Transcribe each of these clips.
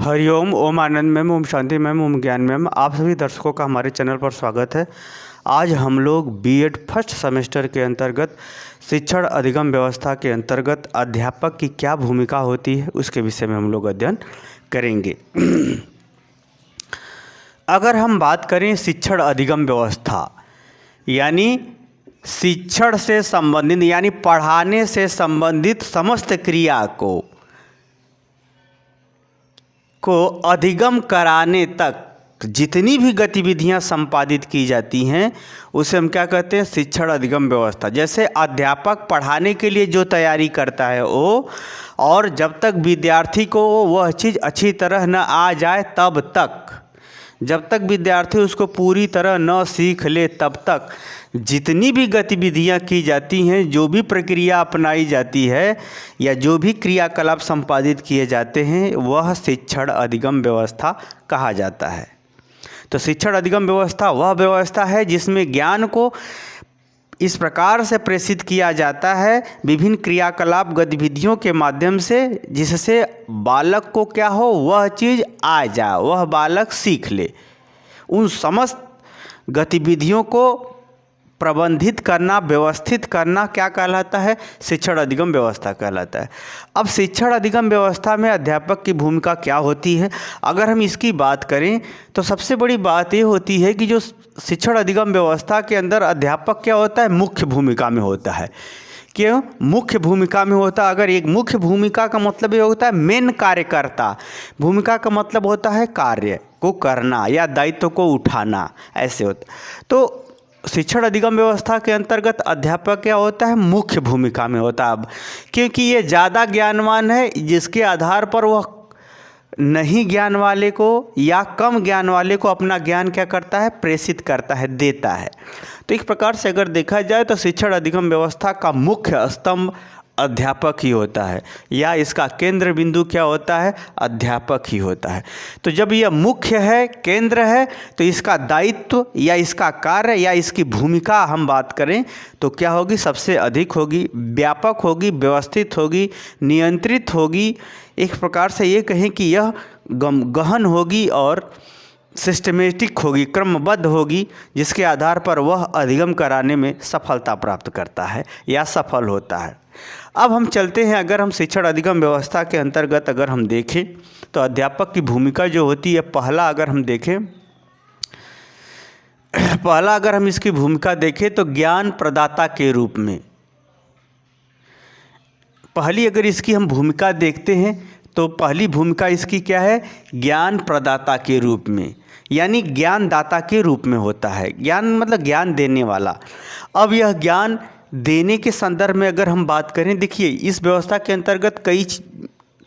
हरिओम, ओम आनंद ma'am, Om Shanti ma'am, ओम ज्ञान ma'am, आप सभी दर्शकों का हमारे चैनल पर स्वागत है। आज हम लोग बीएड फर्स्ट सेमेस्टर के अंतर्गत शिक्षण अधिगम व्यवस्था के अंतर्गत अध्यापक की क्या भूमिका होती है उसके विषय में हम लोग अध्ययन करेंगे। अगर हम बात करें शिक्षण अधिगम व्यवस्था यानी शिक्षण से संबंधित यानी पढ़ाने से संबंधित समस्त क्रिया को अधिगम कराने तक जितनी भी गतिविधियां संपादित की जाती हैं उसे हम क्या कहते हैं, शिक्षण अधिगम व्यवस्था। जैसे अध्यापक पढ़ाने के लिए जो तैयारी करता है वो, और जब तक विद्यार्थी को वह चीज़ अच्छी तरह न आ जाए तब तक, जब तक विद्यार्थी उसको पूरी तरह न सीख ले तब तक जितनी भी गतिविधियां की जाती हैं, जो भी प्रक्रिया अपनाई जाती है या जो भी क्रियाकलाप संपादित किए जाते हैं वह शिक्षण अधिगम व्यवस्था कहा जाता है। तो शिक्षण अधिगम व्यवस्था वह व्यवस्था है जिसमें ज्ञान को इस प्रकार से प्रेषित किया जाता है विभिन्न क्रियाकलाप गतिविधियों के माध्यम से, जिससे बालक को क्या हो, वह चीज़ आ जाए, वह बालक सीख ले। उन समस्त गतिविधियों को प्रबंधित करना, व्यवस्थित करना क्या कहलाता है, शिक्षण अधिगम व्यवस्था कहलाता है। अब शिक्षण अधिगम व्यवस्था में अध्यापक की भूमिका क्या होती है, अगर हम इसकी बात करें तो सबसे बड़ी बात ये होती है कि जो शिक्षण अधिगम व्यवस्था के अंदर अध्यापक क्या होता है, मुख्य भूमिका में होता है। क्यों मुख्य भूमिका में होता है? अगर एक मुख्य भूमिका का मतलब ये होता है मेन कार्यकर्ता, भूमिका का मतलब होता है कार्य को करना या दायित्व को उठाना, ऐसे होता। तो शिक्षण अधिगम व्यवस्था के अंतर्गत अध्यापक क्या होता है, मुख्य भूमिका में होता है। अब क्योंकि ये ज़्यादा ज्ञानवान है, जिसके आधार पर वह नहीं ज्ञान वाले को या कम ज्ञान वाले को अपना ज्ञान क्या करता है, प्रेषित करता है, देता है। तो एक प्रकार से अगर देखा जाए तो शिक्षण अधिगम व्यवस्था का मुख्य स्तंभ अध्यापक ही होता है, या इसका केंद्र बिंदु क्या होता है, अध्यापक ही होता है। तो जब यह मुख्य है, केंद्र है, तो इसका दायित्व या इसका कार्य या इसकी भूमिका हम बात करें तो क्या होगी, सबसे अधिक होगी, व्यापक होगी, व्यवस्थित होगी, नियंत्रित होगी। एक प्रकार से ये कहें कि यह गहन होगी और सिस्टमेटिक होगी, क्रमबद्ध होगी, जिसके आधार पर वह अधिगम कराने में सफलता प्राप्त करता है या सफल होता है। अब हम चलते हैं, अगर हम शिक्षण अधिगम व्यवस्था के अंतर्गत अगर हम देखें तो अध्यापक की भूमिका जो होती है, पहला अगर हम इसकी भूमिका देखें तो ज्ञान प्रदाता के रूप में, पहली अगर इसकी हम भूमिका देखते हैं तो पहली भूमिका इसकी क्या है, ज्ञान प्रदाता के रूप में, यानी ज्ञानदाता के रूप में होता है। ज्ञान मतलब ज्ञान देने वाला। अब यह ज्ञान देने के संदर्भ में अगर हम बात करें, देखिए इस व्यवस्था के अंतर्गत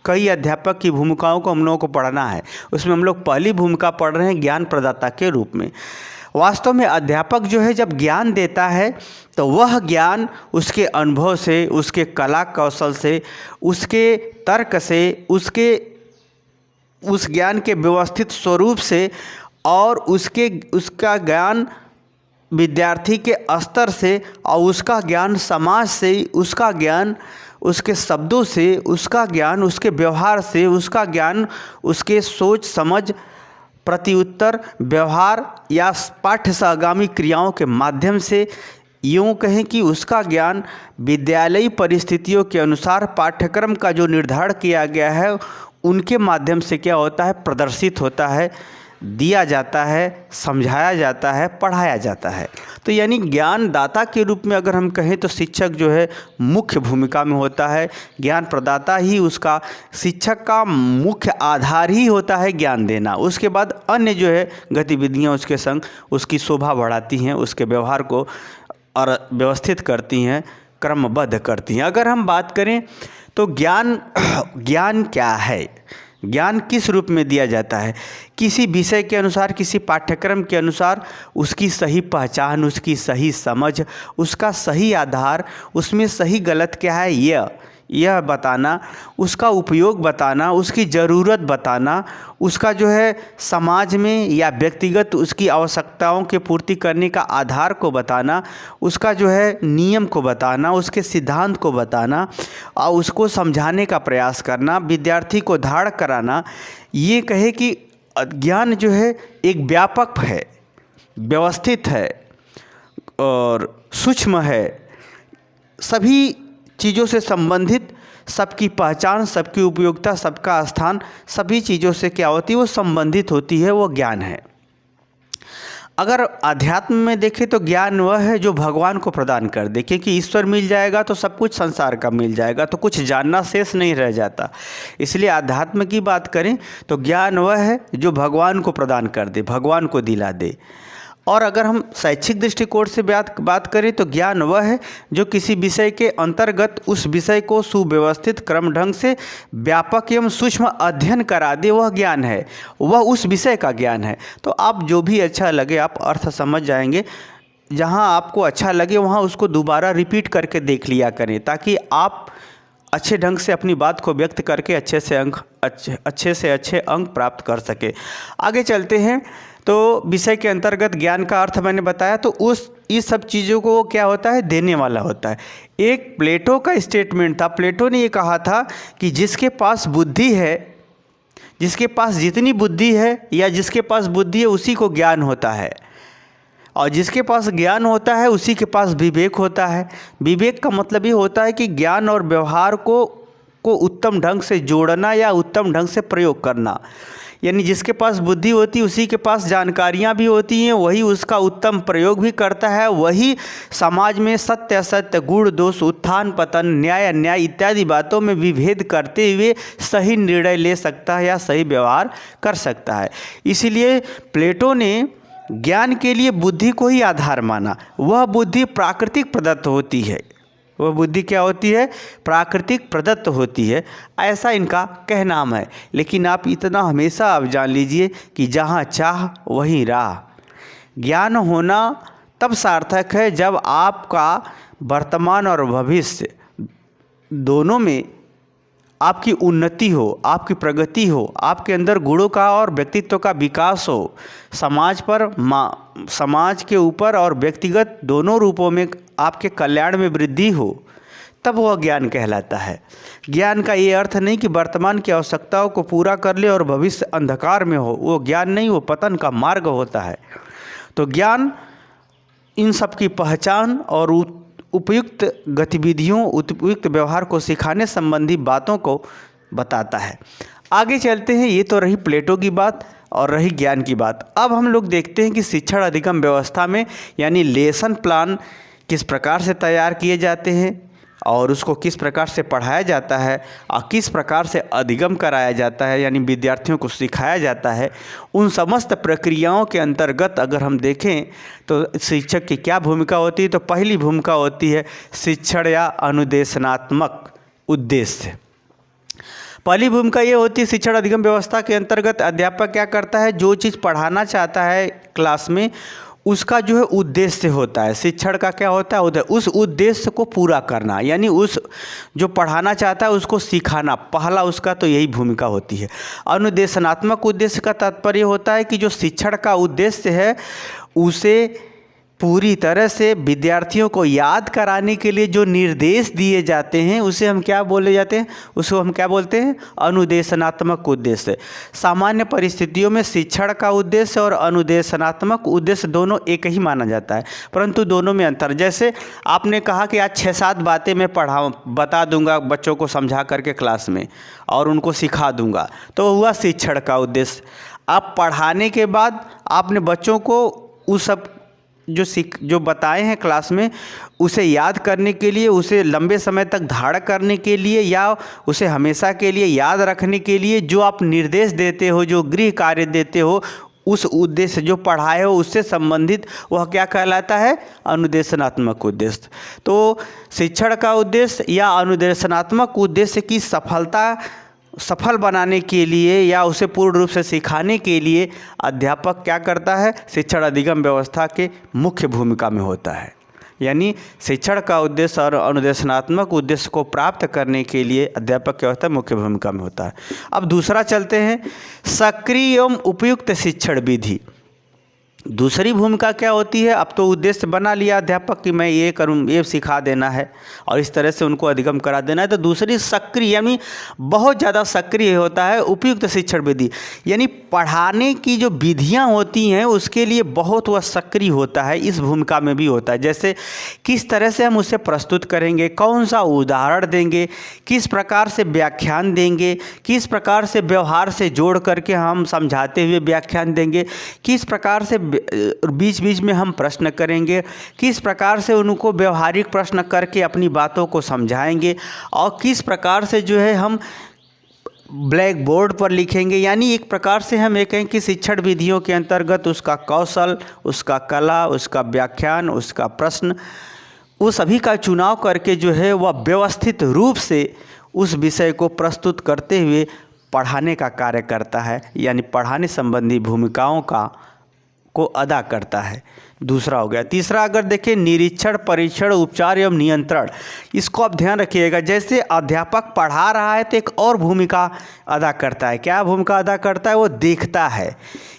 कई अध्यापक की भूमिकाओं को हम लोगों को पढ़ना है। उसमें हम लोग पहली भूमिका पढ़ रहे हैं ज्ञान प्रदाता के रूप में। वास्तव में अध्यापक जो है जब ज्ञान देता है तो वह ज्ञान उसके अनुभव से, उसके कला कौशल से, उसके तर्क से, उस ज्ञान के व्यवस्थित स्वरूप से और उसका ज्ञान विद्यार्थी के स्तर से और उसका ज्ञान समाज से, उसका ज्ञान उसके शब्दों से, उसका ज्ञान उसके व्यवहार से, उसका ज्ञान उसके सोच समझ, प्रत्युत्तर व्यवहार या पाठ्य सहगामी क्रियाओं के माध्यम से, यूँ कहें कि उसका ज्ञान विद्यालयी परिस्थितियों के अनुसार पाठ्यक्रम का जो निर्धारण किया गया है उनके माध्यम से क्या होता है, प्रदर्शित होता है, दिया जाता है, समझाया जाता है, पढ़ाया जाता है। तो यानी ज्ञानदाता के रूप में अगर हम कहें तो शिक्षक जो है मुख्य भूमिका में होता है। ज्ञान प्रदाता ही उसका, शिक्षक का मुख्य आधार ही होता है ज्ञान देना। उसके बाद अन्य जो है गतिविधियां उसके संग उसकी शोभा बढ़ाती हैं, उसके व्यवहार को और व्यवस्थित करती हैं, क्रमबद्ध करती हैं। अगर हम बात करें तो ज्ञान क्या है, ज्ञान किस रूप में दिया जाता है, किसी विषय के अनुसार, किसी पाठ्यक्रम के अनुसार उसकी सही पहचान, उसकी सही समझ, उसका सही आधार, उसमें सही गलत क्या है यह बताना, उसका उपयोग बताना, उसकी ज़रूरत बताना, उसका जो है समाज में या व्यक्तिगत उसकी आवश्यकताओं की पूर्ति करने का आधार को बताना, उसका जो है नियम को बताना, उसके सिद्धांत को बताना और उसको समझाने का प्रयास करना, विद्यार्थी को धारण कराना। ये कहे कि ज्ञान जो है एक व्यापक है, व्यवस्थित है और सूक्ष्म है, सभी चीज़ों से संबंधित, सबकी पहचान, सबकी उपयोगिता, सबका स्थान, सभी चीज़ों से क्या होती है, वो संबंधित होती है, वो ज्ञान है। अगर अध्यात्म में देखें तो ज्ञान वह है जो भगवान को प्रदान कर दे, क्योंकि ईश्वर मिल जाएगा तो सब कुछ संसार का मिल जाएगा, तो कुछ जानना शेष नहीं रह जाता। इसलिए अध्यात्म की बात करें तो ज्ञान वह है जो भगवान को प्रदान कर दे, भगवान को दिला दे। और अगर हम शैक्षिक दृष्टिकोण से बात करें तो ज्ञान वह है जो किसी विषय के अंतर्गत उस विषय को सुव्यवस्थित क्रम ढंग से व्यापक एवं सूक्ष्म अध्ययन करा दे, वह ज्ञान है, वह उस विषय का ज्ञान है। तो आप जो भी अच्छा लगे आप अर्थ समझ जाएंगे, जहाँ आपको अच्छा लगे वहाँ उसको दोबारा रिपीट करके देख लिया करें, ताकि आप अच्छे ढंग से अपनी बात को व्यक्त करके अच्छे से अच्छे अंक प्राप्त कर सके। आगे चलते हैं। तो विषय के अंतर्गत ज्ञान का अर्थ मैंने बताया, तो इस सब चीज़ों को वो क्या होता है, देने वाला होता है। एक प्लेटो का स्टेटमेंट था, प्लेटो ने ये कहा था कि जिसके पास बुद्धि है, जिसके पास जितनी बुद्धि है या जिसके पास बुद्धि है उसी को ज्ञान होता है, और जिसके पास ज्ञान होता है उसी के पास विवेक होता है। विवेक का मतलब ये होता है कि ज्ञान और व्यवहार को उत्तम ढंग से जोड़ना या उत्तम ढंग से प्रयोग करना। यानी जिसके पास बुद्धि होती है उसी के पास जानकारियाँ भी होती हैं, वही उसका उत्तम प्रयोग भी करता है, वही समाज में सत्य असत्य, गुण दोष, उत्थान पतन, न्याय अन्याय इत्यादि बातों में विभेद करते हुए सही निर्णय ले सकता है या सही व्यवहार कर सकता है। इसीलिए प्लेटो ने ज्ञान के लिए बुद्धि को ही आधार माना। वह बुद्धि प्राकृतिक प्रदत्त होती है, वह बुद्धि क्या होती है, प्राकृतिक प्रदत्त होती है, ऐसा इनका कहना है। लेकिन आप इतना हमेशा आप जान लीजिए कि जहाँ चाह वहीं राह। ज्ञान होना तब सार्थक है जब आपका वर्तमान और भविष्य दोनों में आपकी उन्नति हो, आपकी प्रगति हो, आपके अंदर गुणों का और व्यक्तित्व का विकास हो, समाज के ऊपर और व्यक्तिगत दोनों रूपों में आपके कल्याण में वृद्धि हो, तब वह ज्ञान कहलाता है। ज्ञान का ये अर्थ नहीं कि वर्तमान की आवश्यकताओं को पूरा कर ले और भविष्य अंधकार में हो, वो ज्ञान नहीं, वो पतन का मार्ग होता है। तो ज्ञान इन सब की पहचान और उपयुक्त गतिविधियों, उपयुक्त व्यवहार को सिखाने संबंधी बातों को बताता है। आगे चलते हैं। ये तो रही प्लेटो की बात और रही ज्ञान की बात। अब हम लोग देखते हैं कि शिक्षण अधिगम व्यवस्था में यानी लेसन प्लान किस प्रकार से तैयार किए जाते हैं और उसको किस प्रकार से पढ़ाया जाता है और किस प्रकार से अधिगम कराया जाता है, यानी विद्यार्थियों को सिखाया जाता है। उन समस्त प्रक्रियाओं के अंतर्गत अगर हम देखें तो शिक्षक की क्या भूमिका होती है, तो पहली भूमिका होती है शिक्षण या अनुदेशनात्मक उद्देश्य। पहली भूमिका ये होती है शिक्षण अधिगम व्यवस्था के अंतर्गत अध्यापक क्या करता है, जो चीज़ पढ़ाना चाहता है क्लास में उसका जो है उद्देश्य होता है। शिक्षण का क्या होता है, उस उद्देश्य को पूरा करना, यानी उस जो पढ़ाना चाहता है उसको सिखाना, पहला उसका तो यही भूमिका होती है। अनुदेशनात्मक उद्देश्य का तात्पर्य होता है कि जो शिक्षण का उद्देश्य है उसे पूरी तरह से विद्यार्थियों को याद कराने के लिए जो निर्देश दिए जाते हैं उसे हम क्या बोले जाते हैं, उसको हम क्या बोलते हैं, अनुदेशनात्मक उद्देश्य। सामान्य परिस्थितियों में शिक्षण का उद्देश्य और अनुदेशनात्मक उद्देश्य दोनों एक ही माना जाता है, परंतु दोनों में अंतर। जैसे आपने कहा कि आज 6-7 बातें मैं बता दूंगा बच्चों को समझा करके क्लास में और उनको सिखा दूंगा, तो हुआ शिक्षण का उद्देश्य। आप पढ़ाने के बाद आपने बच्चों को उस सब जो बताए हैं क्लास में उसे याद करने के लिए, उसे लंबे समय तक धारण करने के लिए या उसे हमेशा के लिए याद रखने के लिए जो आप निर्देश देते हो, जो गृह कार्य देते हो, उस उद्देश्य जो पढ़ाए हो उससे संबंधित वह क्या कहलाता है, अनुदेशनात्मक उद्देश्य। तो शिक्षण का उद्देश्य या अनुदेशनात्मक उद्देश्य की सफल बनाने के लिए या उसे पूर्ण रूप से सिखाने के लिए अध्यापक क्या करता है, शिक्षण अधिगम व्यवस्था के मुख्य भूमिका में होता है। यानी शिक्षण का उद्देश्य और अनुदेशनात्मक उद्देश्य को प्राप्त करने के लिए अध्यापक क्या होता है, मुख्य भूमिका में होता है। अब दूसरा चलते हैं, सक्रिय एवं उपयुक्त शिक्षण विधि। दूसरी भूमिका क्या होती है, अब तो उद्देश्य बना लिया अध्यापक कि मैं ये करूँ, ये सिखा देना है और इस तरह से उनको अधिगम करा देना है। तो दूसरी सक्रिय यानी बहुत ज़्यादा सक्रिय होता है उपयुक्त शिक्षण विधि, यानी पढ़ाने की जो विधियाँ होती हैं उसके लिए बहुत वह सक्रिय होता है, इस भूमिका में भी होता है। जैसे किस तरह से हम उसे प्रस्तुत करेंगे, कौन सा उदाहरण देंगे, किस प्रकार से व्याख्यान देंगे, किस प्रकार से व्यवहार से जोड़ करके हम समझाते हुए व्याख्यान देंगे, किस प्रकार से बीच बीच में हम प्रश्न करेंगे, किस प्रकार से उनको व्यवहारिक प्रश्न करके अपनी बातों को समझाएंगे और किस प्रकार से जो है हम ब्लैक बोर्ड पर लिखेंगे। यानी एक प्रकार से हम ये कहें कि शिक्षण विधियों के अंतर्गत उसका कौशल, उसका कला, उसका व्याख्यान, उसका प्रश्न, वो सभी का चुनाव करके जो है वह व्यवस्थित रूप से उस विषय को प्रस्तुत करते हुए पढ़ाने का कार्य करता है, यानी पढ़ाने संबंधी भूमिकाओं को अदा करता है। दूसरा हो गया। तीसरा अगर देखें, निरीक्षण, परीक्षण, उपचार एवं नियंत्रण, इसको आप ध्यान रखिएगा। जैसे अध्यापक पढ़ा रहा है तो एक और भूमिका अदा करता है। क्या भूमिका अदा करता है, वो देखता है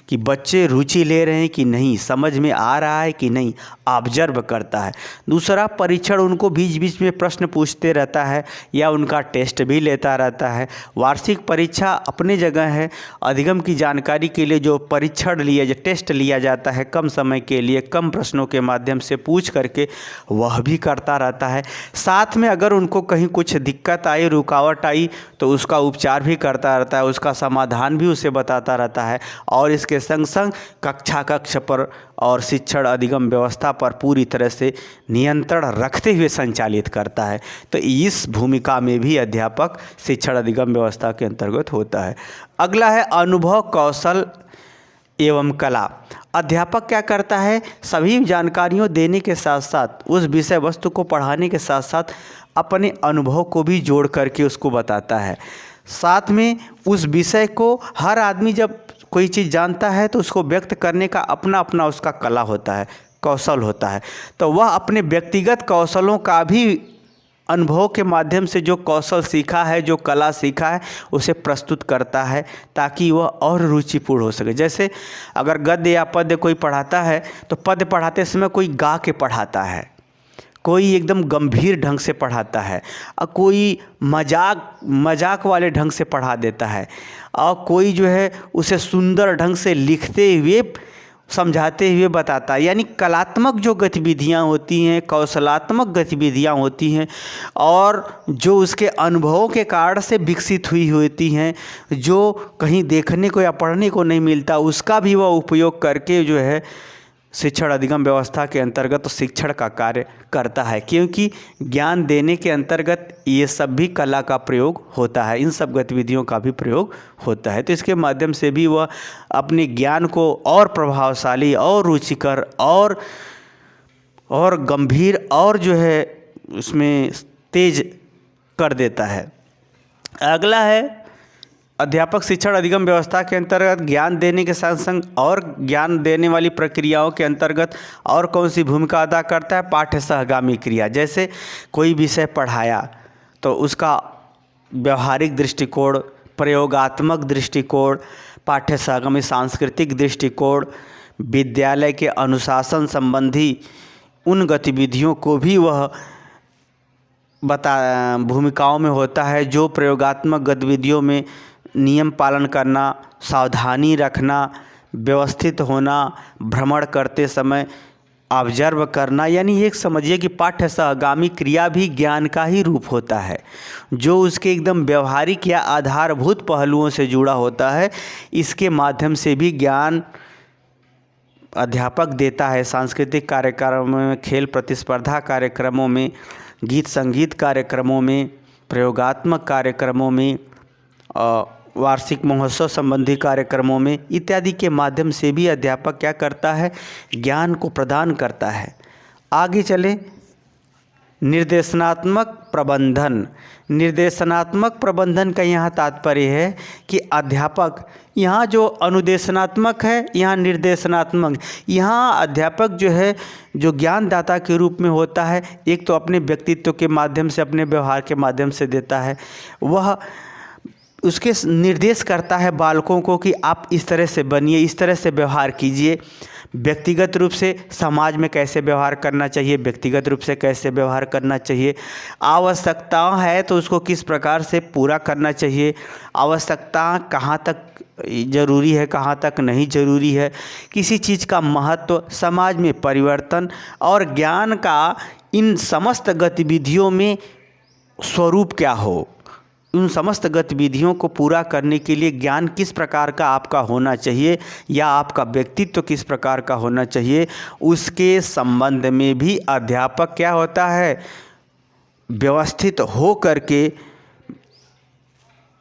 कि बच्चे रुचि ले रहे हैं कि नहीं, समझ में आ रहा है कि नहीं, ऑब्जर्व करता है। दूसरा परीक्षण, उनको बीच बीच में प्रश्न पूछते रहता है या उनका टेस्ट भी लेता रहता है। वार्षिक परीक्षा अपने जगह है, अधिगम की जानकारी के लिए जो परीक्षण लिया, जो टेस्ट लिया जाता है कम समय के लिए, कम प्रश्नों के माध्यम से पूछ करके, वह भी करता रहता है। साथ में अगर उनको कहीं कुछ दिक्कत आई, रुकावट आई, तो उसका उपचार भी करता रहता है, उसका समाधान भी उसे बताता रहता है और इसके संग संग कक्ष पर और शिक्षण अधिगम व्यवस्था पर पूरी तरह से नियंत्रण रखते हुए संचालित करता है। तो इस भूमिका में भी अध्यापक शिक्षण अधिगम व्यवस्था के अंतर्गत होता है। अगला है अनुभव, कौशल एवं कला। अध्यापक क्या करता है, सभी जानकारियों देने के साथ साथ, उस विषय वस्तु को पढ़ाने के साथ साथ अपने अनुभव को भी जोड़ करके उसको बताता है। साथ में उस विषय को हर आदमी जब कोई चीज़ जानता है तो उसको व्यक्त करने का अपना अपना उसका कला होता है, कौशल होता है। तो वह अपने व्यक्तिगत कौशलों का भी अनुभव के माध्यम से जो कौशल सीखा है, जो कला सीखा है, उसे प्रस्तुत करता है ताकि वह और रुचिपूर्ण हो सके। जैसे अगर गद्य या पद्य कोई पढ़ाता है तो पद्य पढ़ाते समय कोई गा के पढ़ाता है, कोई एकदम गंभीर ढंग से पढ़ाता है और कोई मजाक वाले ढंग से पढ़ा देता है और कोई जो है उसे सुंदर ढंग से लिखते हुए, समझाते हुए बताता है। यानी कलात्मक जो गतिविधियाँ होती हैं, कौशलात्मक गतिविधियाँ होती हैं और जो उसके अनुभवों के कारण से विकसित हुई होती हैं, जो कहीं देखने को या पढ़ने को नहीं मिलता, उसका भी वह उपयोग करके जो है शिक्षण अधिगम व्यवस्था के अंतर्गत शिक्षण का कार्य करता है। क्योंकि ज्ञान देने के अंतर्गत ये सब भी कला का प्रयोग होता है, इन सब गतिविधियों का भी प्रयोग होता है। तो इसके माध्यम से भी वह अपने ज्ञान को और प्रभावशाली और रुचिकर और गंभीर और जो है उसमें तेज कर देता है। अगला है, अध्यापक शिक्षण अधिगम व्यवस्था के अंतर्गत ज्ञान देने के साथ संग और ज्ञान देने वाली प्रक्रियाओं के अंतर्गत और कौन सी भूमिका अदा करता है, पाठ्य सहगामी क्रिया। जैसे कोई विषय पढ़ाया तो उसका व्यवहारिक दृष्टिकोण, प्रयोगात्मक दृष्टिकोण, पाठ्य सहगामी सांस्कृतिक दृष्टिकोण, विद्यालय के अनुशासन संबंधी उन गतिविधियों को भी वह भूमिकाओं में होता है। जो प्रयोगात्मक गतिविधियों में नियम पालन करना, सावधानी रखना, व्यवस्थित होना, भ्रमण करते समय ऑब्जर्व करना, यानी एक समझिए कि पाठ्य सहगामी क्रिया भी ज्ञान का ही रूप होता है, जो उसके एकदम व्यवहारिक या आधारभूत पहलुओं से जुड़ा होता है। इसके माध्यम से भी ज्ञान अध्यापक देता है। सांस्कृतिक कार्यक्रमों में, खेल प्रतिस्पर्धा कार्यक्रमों में, गीत संगीत कार्यक्रमों में, प्रयोगात्मक कार्यक्रमों में, वार्षिक महोत्सव संबंधी कार्यक्रमों में इत्यादि के माध्यम से भी अध्यापक क्या करता है, ज्ञान को प्रदान करता है। आगे चले, निर्देशनात्मक प्रबंधन। निर्देशनात्मक प्रबंधन का यहाँ तात्पर्य है कि अध्यापक, यहाँ जो अनुदेशनात्मक है, यहाँ निर्देशनात्मक। यहाँ अध्यापक जो है, जो ज्ञानदाता के रूप में होता है, एक तो अपने व्यक्तित्व के माध्यम से, अपने व्यवहार के माध्यम से देता है, वह उसके निर्देश करता है बालकों को कि आप इस तरह से बनिए, इस तरह से व्यवहार कीजिए। व्यक्तिगत रूप से समाज में कैसे व्यवहार करना चाहिए, व्यक्तिगत रूप से कैसे व्यवहार करना चाहिए, आवश्यकता है तो उसको किस प्रकार से पूरा करना चाहिए, आवश्यकता कहाँ तक ज़रूरी है, कहाँ तक नहीं ज़रूरी है, किसी चीज़ का महत्व, समाज में परिवर्तन और ज्ञान का इन समस्त गतिविधियों में स्वरूप क्या हो, उन समस्त गतिविधियों को पूरा करने के लिए ज्ञान किस प्रकार का आपका होना चाहिए या आपका व्यक्तित्व किस प्रकार का होना चाहिए, उसके संबंध में भी अध्यापक क्या होता है, व्यवस्थित हो करके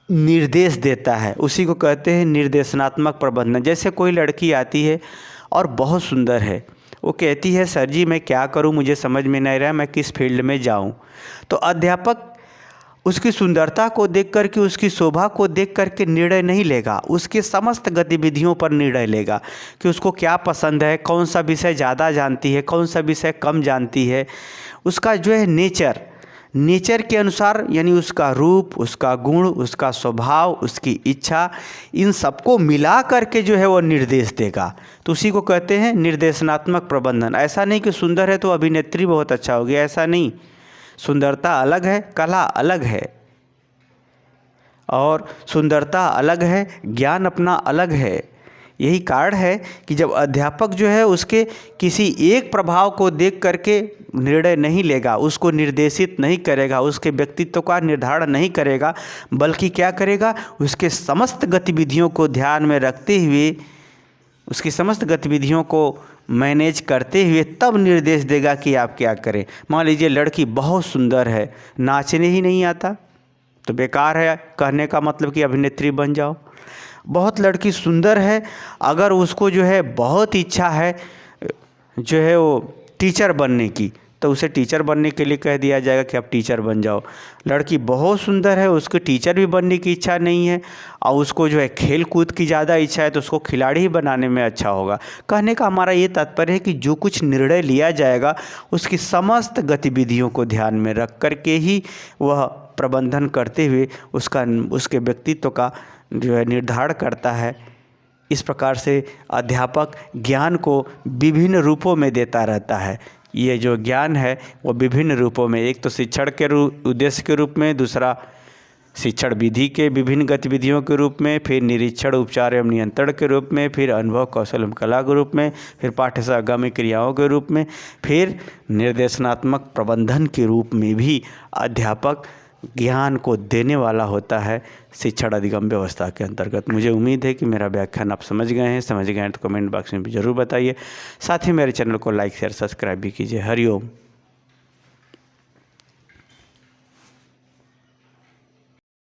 निर्देश देता है। उसी को कहते हैं निर्देशनात्मक प्रबंधन। जैसे कोई लड़की आती है और बहुत सुंदर है, वो कहती है सर जी मैं क्या करूं, मुझे समझ में नहीं रहा मैं किस फील्ड में जाऊं। तो अध्यापक उसकी सुंदरता को देख करके, उसकी शोभा को देख करके निर्णय नहीं लेगा, उसके समस्त गतिविधियों पर निर्णय लेगा कि उसको क्या पसंद है, कौन सा विषय ज़्यादा जानती है, कौन सा विषय कम जानती है। उसका जो है नेचर के अनुसार, यानी उसका रूप, उसका गुण, उसका स्वभाव, उसकी इच्छा, इन सबको मिला करके जो है वो निर्देश देगा। तो उसी को कहते हैं निर्देशनात्मक प्रबंधन। ऐसा नहीं कि सुंदर है तो अभिनेत्री बहुत अच्छा हो गया, ऐसा नहीं। सुंदरता अलग है, कला अलग है, और सुंदरता अलग है, ज्ञान अपना अलग है। यही कारण है कि जब अध्यापक जो है उसके किसी एक प्रभाव को देख करके निर्णय नहीं लेगा, उसको निर्देशित नहीं करेगा, उसके व्यक्तित्व का निर्धारण नहीं करेगा, बल्कि क्या करेगा, उसके समस्त गतिविधियों को ध्यान में रखते हुए, उसकी समस्त गतिविधियों को मैनेज करते हुए तब निर्देश देगा कि आप क्या करें। मान लीजिए लड़की बहुत सुंदर है, नाचने ही नहीं आता तो बेकार है कहने का मतलब कि अभिनेत्री बन जाओ। बहुत लड़की सुंदर है, अगर उसको जो है बहुत इच्छा है जो है वो टीचर बनने की, तो उसे टीचर बनने के लिए कह दिया जाएगा कि आप टीचर बन जाओ। लड़की बहुत सुंदर है, उसको टीचर भी बनने की इच्छा नहीं है और उसको जो है खेल कूद की ज़्यादा इच्छा है, तो उसको खिलाड़ी ही बनाने में अच्छा होगा। कहने का हमारा ये तात्पर्य है कि जो कुछ निर्णय लिया जाएगा उसकी समस्त गतिविधियों को ध्यान में रख करके ही वह प्रबंधन करते हुए उसके व्यक्तित्व का जो है निर्धारण करता है। इस प्रकार से अध्यापक ज्ञान को विभिन्न रूपों में देता रहता है। ये जो ज्ञान है वो विभिन्न रूपों में, एक तो शिक्षण के उद्देश्य के रूप में, दूसरा शिक्षण विधि के विभिन्न गतिविधियों के रूप में, फिर निरीक्षण, उपचार एवं नियंत्रण के रूप में, फिर अनुभव, कौशल एवं कला के रूप में, फिर पाठ्यसागामी क्रियाओं के रूप में, फिर निर्देशनात्मक प्रबंधन के रूप में भी अध्यापक ज्ञान को देने वाला होता है शिक्षण अधिगम व्यवस्था के अंतर्गत। मुझे उम्मीद है कि मेरा व्याख्यान आप समझ गए हैं तो कमेंट बॉक्स में भी ज़रूर बताइए। साथ ही मेरे चैनल को लाइक शेयर सब्सक्राइब भी कीजिए। हरिओम।